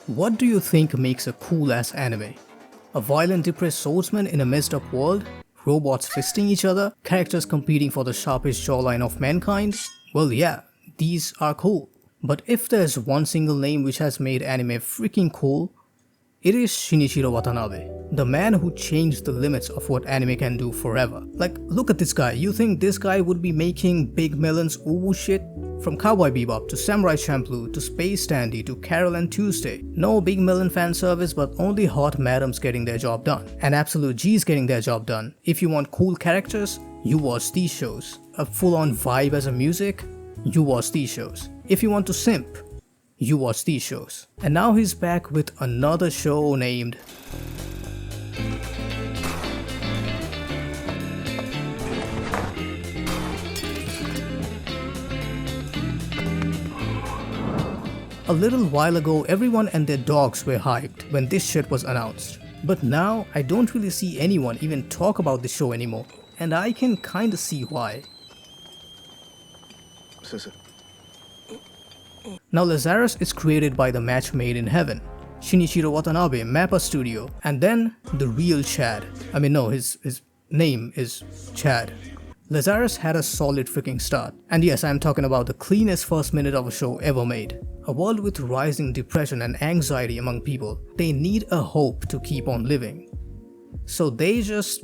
What do you think makes a cool-ass anime? A violent depressed swordsman in a messed up world? Robots fisting each other? Characters competing for the sharpest jawline of mankind? Well yeah, these are cool. But if there's one single name which has made anime freaking cool, it is Shinichiro Watanabe, the man who changed the limits of what anime can do forever. Like, look at this guy. You think this guy would be making Big Melon's uwu shit? From Cowboy Bebop to Samurai Champloo to Space Dandy to Carol and Tuesday. No Big Melon fan service, but only hot madams getting their job done. And absolute G's getting their job done. If you want cool characters, you watch these shows. A full-on vibe as a music, you watch these shows. If you want to simp, you watch these shows. And now he's back with another show named A little while ago, everyone and their dogs were hyped when this shit was announced. But now, I don't really see anyone even talk about the show anymore. And I can kinda see why. Now Lazarus is created by the match made in heaven, Shinichiro Watanabe, Mappa Studio, and then the real Chad. I mean no, his name is Chad. Lazarus had a solid freaking start. And yes, I'm talking about the cleanest first minute of a show ever made. A world with rising depression and anxiety among people. They need a hope to keep on living. So they just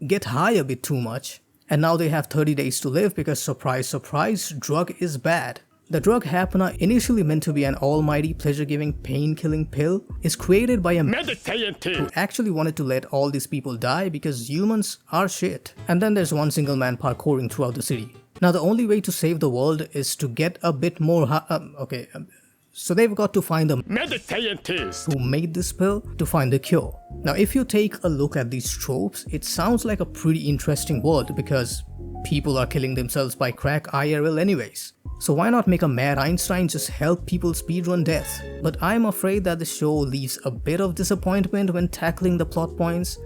get high a bit too much. And now they have 30 days to live because surprise surprise, drug is bad. The drug Hapana, initially meant to be an almighty pleasure-giving pain-killing pill, is created by a meditative who actually wanted to let all these people die because humans are shit. And then there's one single man parkouring throughout the city. Now the only way to save the world is to get a bit more so they've got to find the meditative who made this pill to find the cure. Now if you take a look at these tropes, it sounds like a pretty interesting world because people are killing themselves by crack IRL anyways. So why not make a Mad Einstein just help people speedrun death? But I'm afraid that the show leaves a bit of disappointment when tackling the plot points.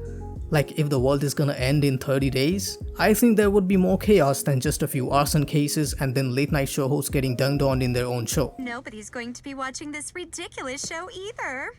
Like if the world is gonna end in 30 days, I think there would be more chaos than just a few arson cases and then late night show hosts getting dunked on in their own show. Nobody's going to be watching this ridiculous show either.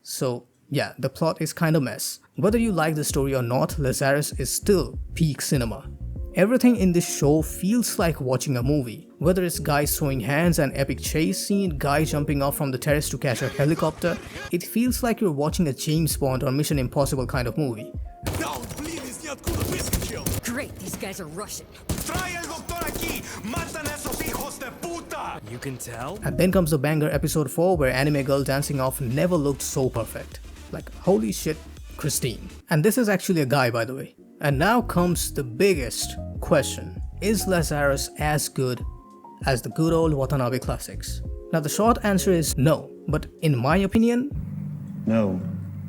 So yeah, the plot is kinda mess. Whether you like the story or not, Lazarus is still peak cinema. Everything in this show feels like watching a movie. Whether it's guys throwing hands, an epic chase scene, guy jumping off from the terrace to catch a helicopter, it feels like you're watching a James Bond or Mission Impossible kind of movie. Great, these guys are Russian. You can tell? And then comes the banger episode 4 where anime girl dancing off never looked so perfect. Like holy shit, Christine. And this is actually a guy by the way. And now comes the biggest question. Is Lazarus as good as the good old Watanabe classics? Now the short answer is no, but in my opinion, no.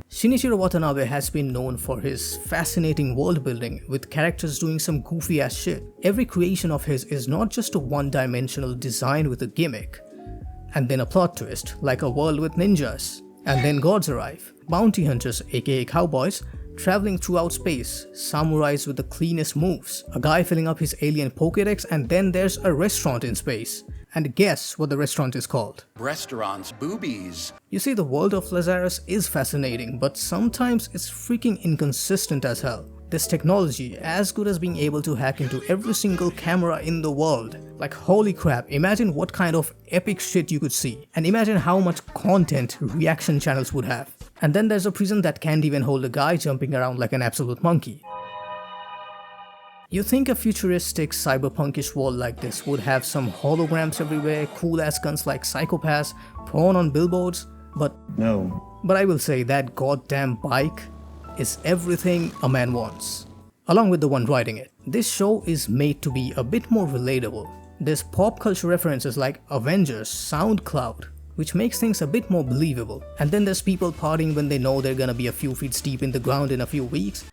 Shinichiro Watanabe has been known for his fascinating world building with characters doing some goofy ass shit. Every creation of his is not just a one-dimensional design with a gimmick and then a plot twist like a world with ninjas. And then gods arrive, bounty hunters aka cowboys, traveling throughout space, samurais with the cleanest moves, a guy filling up his alien Pokédex, and then there's a restaurant in space. And guess what the restaurant is called? Restaurants, boobies. You see, the world of Lazarus is fascinating, but sometimes it's freaking inconsistent as hell. This technology, as good as being able to hack into every single camera in the world. Like holy crap, imagine what kind of epic shit you could see. And imagine how much content reaction channels would have. And then there's a prison that can't even hold a guy jumping around like an absolute monkey. You think a futuristic cyberpunkish world like this would have some holograms everywhere, cool ass guns like psychopaths, porn on billboards, but no. But I will say that goddamn bike is everything a man wants, along with the one riding it. This show is made to be a bit more relatable. There's pop culture references like Avengers, SoundCloud, which makes things a bit more believable. And then there's people partying when they know they're gonna be a few feet deep in the ground in a few weeks.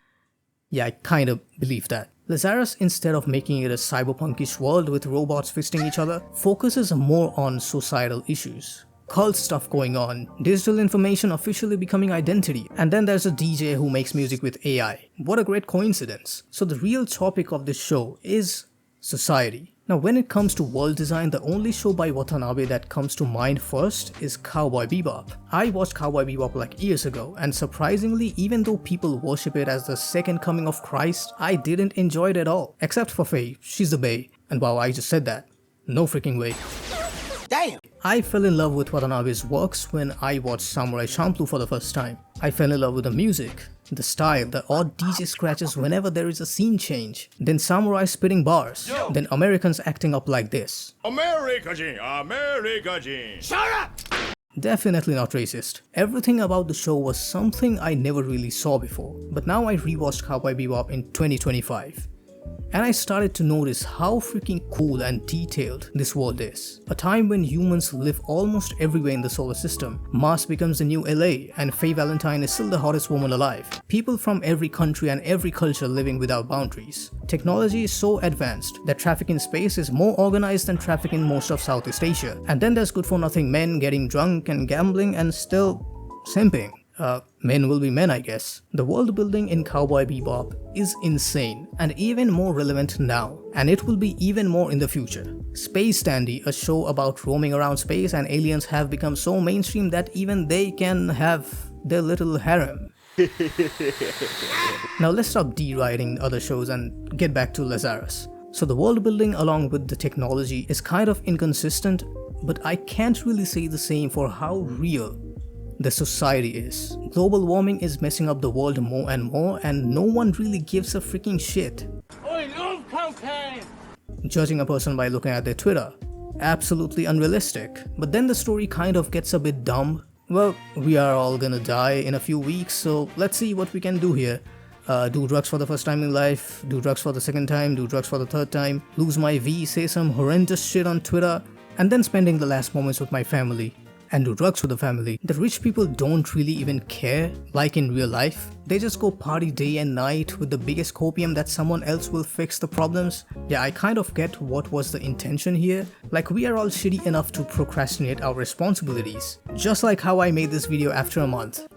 Yeah, I kinda believe that. Lazarus, instead of making it a cyberpunkish world with robots fisting each other, focuses more on societal issues. Cult stuff going on, digital information officially becoming identity, and then there's a DJ who makes music with AI. What a great coincidence. So the real topic of this show is society. Now when it comes to world design, the only show by Watanabe that comes to mind first is Cowboy Bebop. I watched Cowboy Bebop like years ago, and surprisingly, even though people worship it as the second coming of Christ, I didn't enjoy it at all. Except for Faye, she's the bae, and wow, I just said that. No freaking way. Damn! I fell in love with Watanabe's works when I watched Samurai Champloo for the first time. I fell in love with the music, the style, the odd DJ scratches whenever there is a scene change, then samurai spitting bars, then Americans acting up like this. America-jin! Shut up! Definitely not racist. Everything about the show was something I never really saw before, but now I rewatched Cowboy Bebop in 2025. And I started to notice how freaking cool and detailed this world is. A time when humans live almost everywhere in the solar system. Mars becomes the new LA, and Faye Valentine is still the hottest woman alive. People from every country and every culture living without boundaries. Technology is so advanced that traffic in space is more organized than traffic in most of Southeast Asia. And then there's good-for-nothing men getting drunk and gambling and still simping. Men will be men, I guess. The world building in Cowboy Bebop is insane and even more relevant now, and it will be even more in the future. Space Dandy, a show about roaming around space and aliens, have become so mainstream that even they can have their little harem. Now let's stop deriding other shows and get back to Lazarus. So the world building along with the technology is kind of inconsistent, but I can't really say the same for how real the society is. Global warming is messing up the world more and more, and no one really gives a freaking shit. I love cocaine! Judging a person by looking at their Twitter, absolutely unrealistic. But then the story kind of gets a bit dumb. Well, we are all gonna die in a few weeks, so let's see what we can do here. Do drugs for the first time in life, do drugs for the second time, do drugs for the third time, lose my V, say some horrendous shit on Twitter, and then spending the last moments with my family. And do drugs with the family. The rich people don't really even care, like in real life. They just go party day and night with the biggest copium that someone else will fix the problems. Yeah, I kind of get what was the intention here. Like, we are all shitty enough to procrastinate our responsibilities. Just like how I made this video after a month.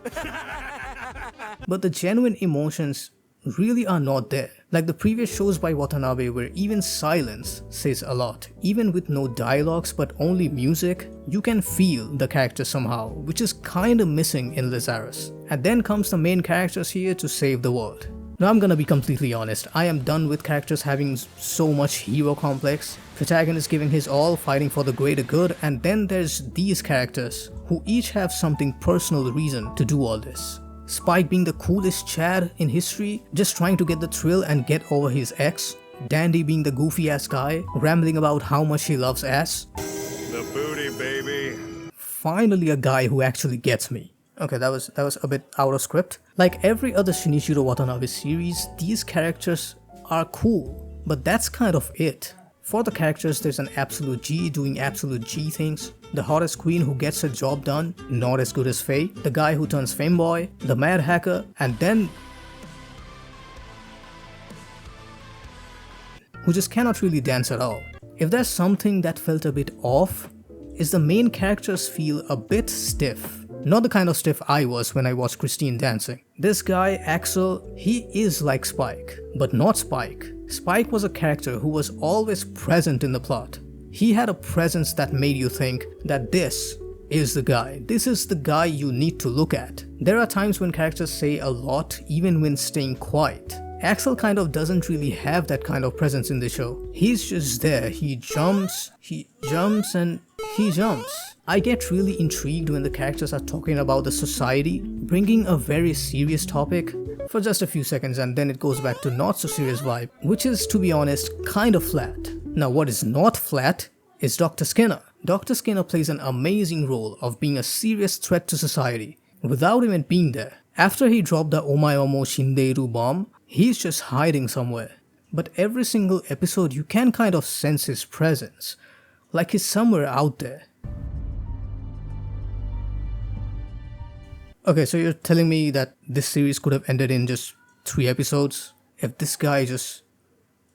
But the genuine emotions really are not there. Like the previous shows by Watanabe, where even silence says a lot. Even with no dialogues but only music, you can feel the character somehow, which is kinda missing in Lazarus. And then comes the main characters here to save the world. Now I'm gonna be completely honest, I am done with characters having so much hero complex. Protagonist giving his all, fighting for the greater good, and then there's these characters who each have something personal reason to do all this. Spike being the coolest Chad in history, just trying to get the thrill and get over his ex. Dandy being the goofy ass guy, rambling about how much he loves ass. The booty, baby. Finally a guy who actually gets me. Okay, that was a bit out of script. Like every other Shinichiro Watanabe series, these characters are cool, but that's kind of it. For the characters, there's an absolute G doing absolute G things, the hottest queen who gets her job done, not as good as Faye, the guy who turns femboy, the mad hacker, and then who just cannot really dance at all. If there's something that felt a bit off, is the main characters feel a bit stiff. Not the kind of stiff I was when I watched Christine dancing. This guy, Axel, he is like Spike, but not Spike. Spike was a character who was always present in the plot. He had a presence that made you think that this is the guy. This is the guy you need to look at. There are times when characters say a lot even when staying quiet. Axel kind of doesn't really have that kind of presence in the show. He's just there. He jumps, and he jumps. I get really intrigued when the characters are talking about the society, bringing a very serious topic for just a few seconds, and then it goes back to not so serious vibe, which is, to be honest, kind of flat. Now what is not flat is Dr. Skinner. Dr. Skinner plays an amazing role of being a serious threat to society without even being there. After he dropped the Omae-omo Shindeiru bomb, he's just hiding somewhere. But every single episode you can kind of sense his presence, like he's somewhere out there. Okay, so you're telling me that this series could have ended in just 3 episodes if this guy just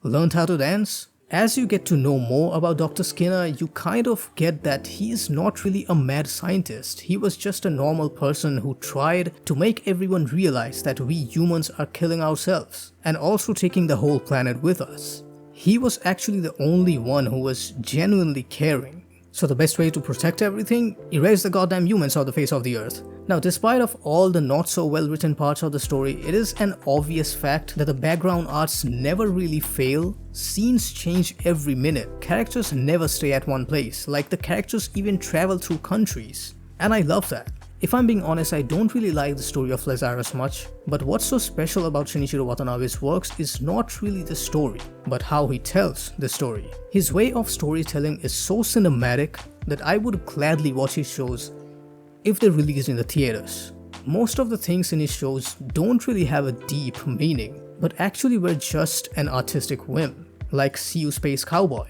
learned how to dance? As you get to know more about Dr. Skinner, you kind of get that he's not really a mad scientist. He was just a normal person who tried to make everyone realize that we humans are killing ourselves and also taking the whole planet with us. he was actually the only one who was genuinely caring. So the best way to protect everything? Erase the goddamn humans off the face of the earth. Now, despite of all the not so well written parts of the story, it is an obvious fact that the background arts never really fail. Scenes change every minute. Characters never stay at one place, like the characters even travel through countries. And I love that. If I'm being honest, I don't really like the story of Lazarus much, but what's so special about Shinichiro Watanabe's works is not really the story, but how he tells the story. His way of storytelling is so cinematic that I would gladly watch his shows if they're released in the theaters. Most of the things in his shows don't really have a deep meaning, but actually were just an artistic whim, like "See You Space Cowboy."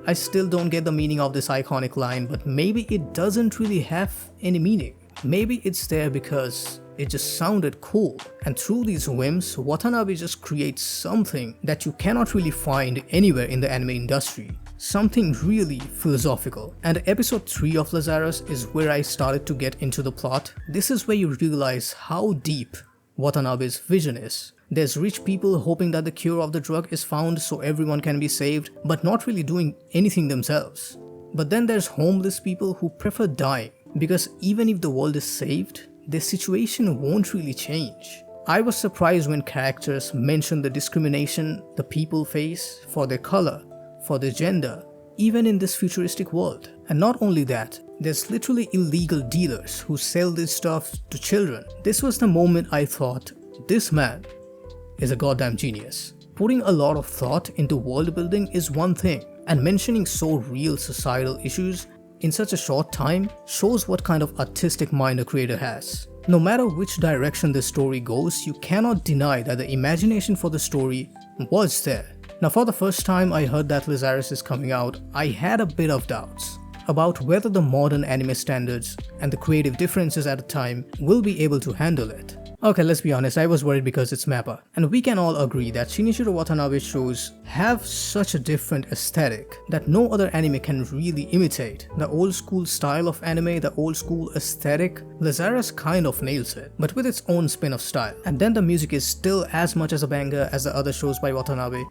I still don't get the meaning of this iconic line, but maybe it doesn't really have any meaning. Maybe it's there because it just sounded cool, and through these whims, Watanabe just creates something that you cannot really find anywhere in the anime industry. Something really philosophical. And episode 3 of Lazarus is where I started to get into the plot. This is where you realize how deep Watanabe's vision is. There's rich people hoping that the cure of the drug is found so everyone can be saved, but not really doing anything themselves. But then there's homeless people who prefer dying, because even if the world is saved, their situation won't really change. I was surprised when characters mentioned the discrimination the people face for their color, for their gender, even in this futuristic world. And not only that, there's literally illegal dealers who sell this stuff to children. This was the moment I thought, this man is a goddamn genius. Putting a lot of thought into world building is one thing, and mentioning so real societal issues in such a short time shows what kind of artistic mind a creator has. No matter which direction the story goes, you cannot deny that the imagination for the story was there. Now, for the first time I heard that Lazarus is coming out, I had a bit of doubts about whether the modern anime standards and the creative differences at the time will be able to handle it. Okay, let's be honest, I was worried because it's Mappa, and we can all agree that Shinichiro Watanabe's shows have such a different aesthetic that no other anime can really imitate. The old school style of anime, the old school aesthetic, Lazarus kind of nails it, but with its own spin of style. And then the music is still as much as a banger as the other shows by Watanabe.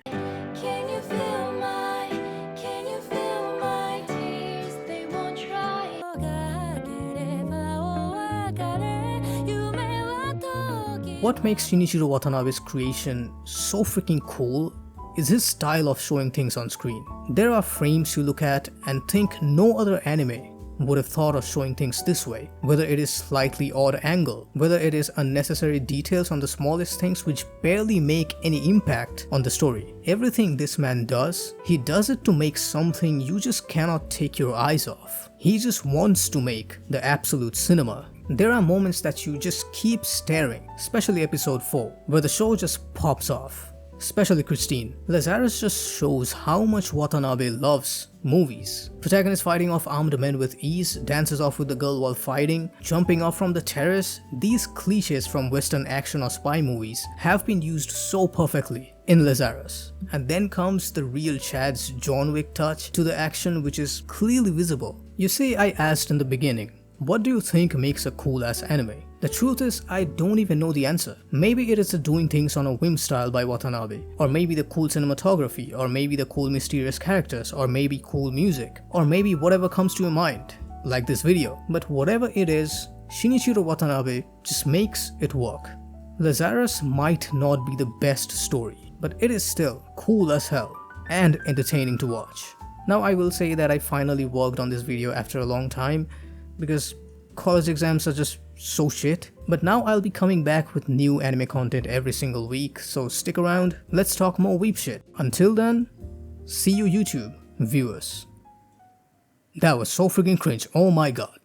What makes Shinichiro Watanabe's creation so freaking cool is his style of showing things on screen. There are frames you look at and think no other anime would have thought of showing things this way, whether it is slightly odd angle, whether it is unnecessary details on the smallest things which barely make any impact on the story. Everything this man does, he does it to make something you just cannot take your eyes off. He just wants to make the absolute cinema. There are moments that you just keep staring, especially episode 4, where the show just pops off. Especially Christine. Lazarus just shows how much Watanabe loves movies. Protagonist fighting off armed men with ease, dances off with the girl while fighting, jumping off from the terrace. These cliches from Western action or spy movies have been used so perfectly in Lazarus. And then comes the real Chad's John Wick touch to the action, which is clearly visible. You see, I asked in the beginning, what do you think makes a cool ass anime? The truth is, I don't even know the answer. Maybe it is the doing things on a whim style by Watanabe, or maybe the cool cinematography, or maybe the cool mysterious characters, or maybe cool music, or maybe whatever comes to your mind, like this video. But whatever it is, Shinichiro Watanabe just makes it work. Lazarus might not be the best story, but it is still cool as hell and entertaining to watch. Now I will say that I finally worked on this video after a long time, because college exams are just so shit. But now I'll be coming back with new anime content every single week, so stick around, let's talk more weep shit. Until then, see you YouTube viewers. That was so freaking cringe, oh my god.